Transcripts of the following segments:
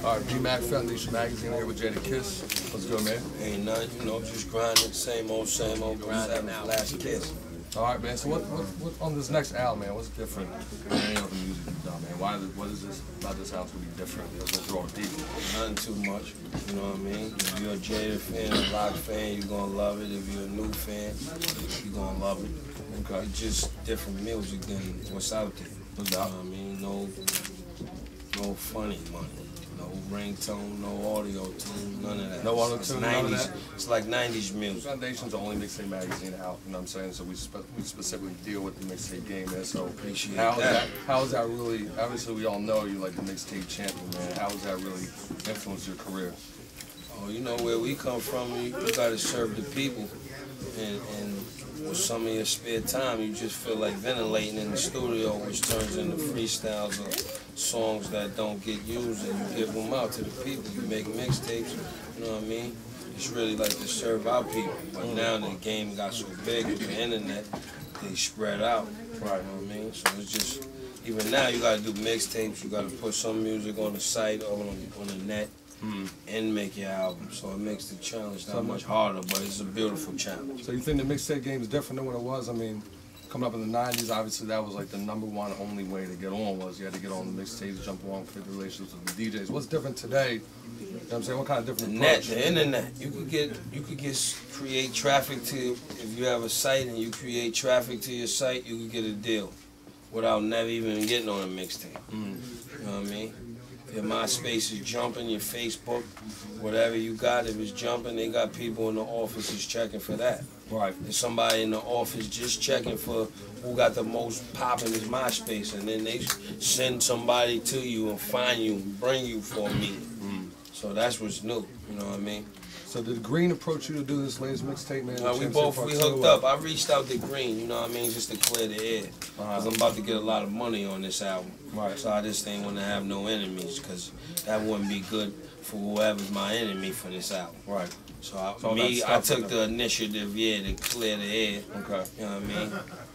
All right, Mack of Foundation Magazine here with Jadakiss. What's good, man? Ain't nothing, you know, just grinding, same old, grinding out. Last kiss. All right, man. So what on this next album, man? What's different than any other music you've done, man? What is this about this album to be different? It's draw deeper. Nothing too much, you know what I mean? If you're a Jada fan, a Rock fan, you're gonna love it. If you're a new fan, you're gonna love it. Okay. It's just different music than what's out there. You know what I mean? No funny money. No ringtone, no audio tune, none of that. No auto tune, none of that? It's like 90s music. Foundation's the only mixtape magazine out, you know what I'm saying? So we specifically deal with the mixtape game, man. So appreciate how is that really, obviously we all know you're like the mixtape champion, man. How has that really influenced your career? Oh, you know where we come from, you gotta serve the people. And with some of your spare time, you just feel like ventilating in the studio, which turns into freestyles of songs that don't get used, and you give them out to the people. You make mixtapes, you know what I mean? It's really like to serve our people. But now the game got so big with the internet, they spread out, right? You know what I mean? So it's just, even now you gotta do mixtapes, you gotta put some music on the site or on the net. And make your album, so it makes the challenge not much harder, but it's a beautiful challenge. So you think the mixtape game is different than what it was? I mean, coming up in the 90s, obviously that was like the #1 only way to get on, was you had to get on the mixtapes, jump along, create relationships with the DJs. What's different today? You know what I'm saying? What kind of different approach? The internet. You could create traffic to, if you have a site and you create traffic to your site, you could get a deal without never even getting on a mixtape. You know what I mean? Your MySpace is jumping, your Facebook, whatever you got, if it's jumping, they got people in the offices checking for that. Right. There's somebody in the office just checking for who got the most popping is MySpace, and then they send somebody to you and find you and bring you for a meeting. So that's what's new, you know what I mean? So did Green approach you to do this latest mixtape, man? We hooked up. I reached out to Green, you know what I mean, just to clear the air. Because I'm about to get a lot of money on this album. Right. So I just didn't want to have no enemies, because that wouldn't be good for whoever's my enemy for this album. Right. So I took the initiative, to clear the air. Okay. You know what I mean?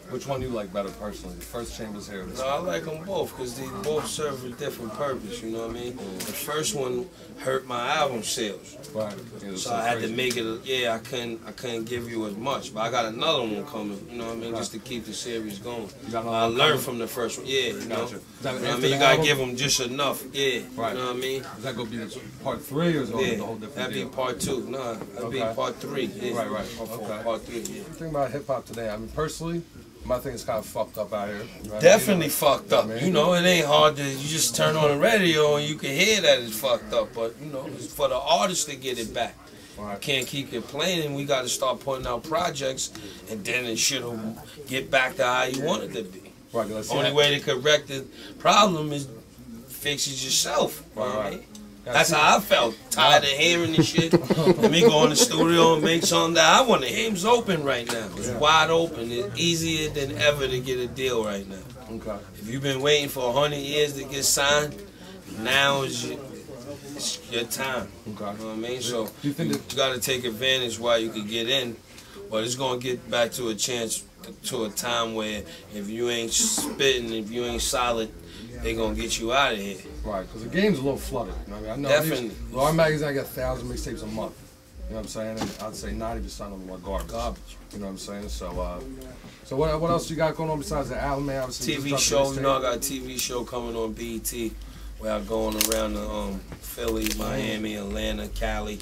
Which one do you like better personally? The first Chambers here? No, I like them both because they both serve a different purpose, you know what I mean? The first one hurt my album sales. Right. So I had to make it, I couldn't give you as much, but I got another one coming, you know what I mean, just to keep the series going. I learned from the first one, you know? You know what I mean? You gotta give them just enough, right. You know what I mean? Is that gonna be part 3 or is it a whole different that'd be part 2, no, that'd be part 3. Right, okay. Part 3, The thing about hip-hop today, I mean, personally, my thing is kind of fucked up out here. Right? Definitely fucked up. You know, it ain't hard to, you just turn on the radio and you can hear that it's fucked up. But, you know, it's for the artists to get it back. Right. Can't keep complaining. We got to start putting out projects, and then it should get back to how you want it to be. Right, only way to correct the problem is fix it yourself. Right. That's how I felt. Tired of hearing the shit. Let me go in the studio and make something that I want to hear. It's open right now. It's wide open. It's easier than ever to get a deal right now. Okay. If you've been waiting for 100 years to get signed, now is your time. Okay. You know what I mean? So you got to take advantage while you can get in. But it's going to get back to a time where if you ain't spitting, if you ain't solid, they gonna get you out of here. Right, because the game's a little flooded. You know what I mean? Definitely. Our magazine, I get 1,000 mixtapes a month. You know what I'm saying? And I'd say 90% of them are garbage. You know what I'm saying? So what else you got going on besides the album, man? Obviously, TV show. You know, I got a TV show coming on BET where I'm going around the Philly, Miami, Atlanta, Cali,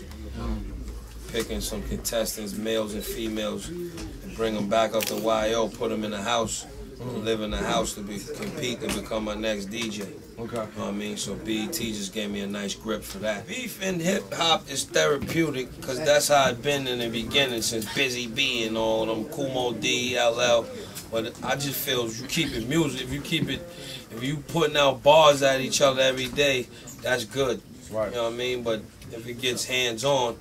picking some contestants, males and females, and bring them back up to YO, put them in the house. Live in the house to compete to become my next DJ. Okay. You know what I mean? So BET just gave me a nice grip for that. Beef in hip-hop is therapeutic because that's how it's been in the beginning since Busy B and all them, Kumo D, LL. But I just feel if you keep it music, if you putting out bars at each other every day, that's good. Right. You know what I mean? But if it gets hands-on,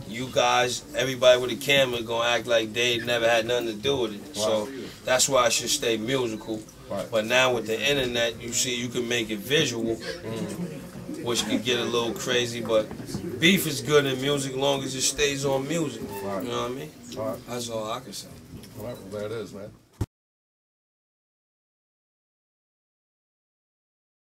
you guys, everybody with a camera gonna act like they never had nothing to do with it. Right. So that's why I should stay musical. Right. But now with the internet, you see you can make it visual, which can get a little crazy. But beef is good in music as long as it stays on music. Right. You know what I mean? Right. That's all I can say. All right, well, there it is, man.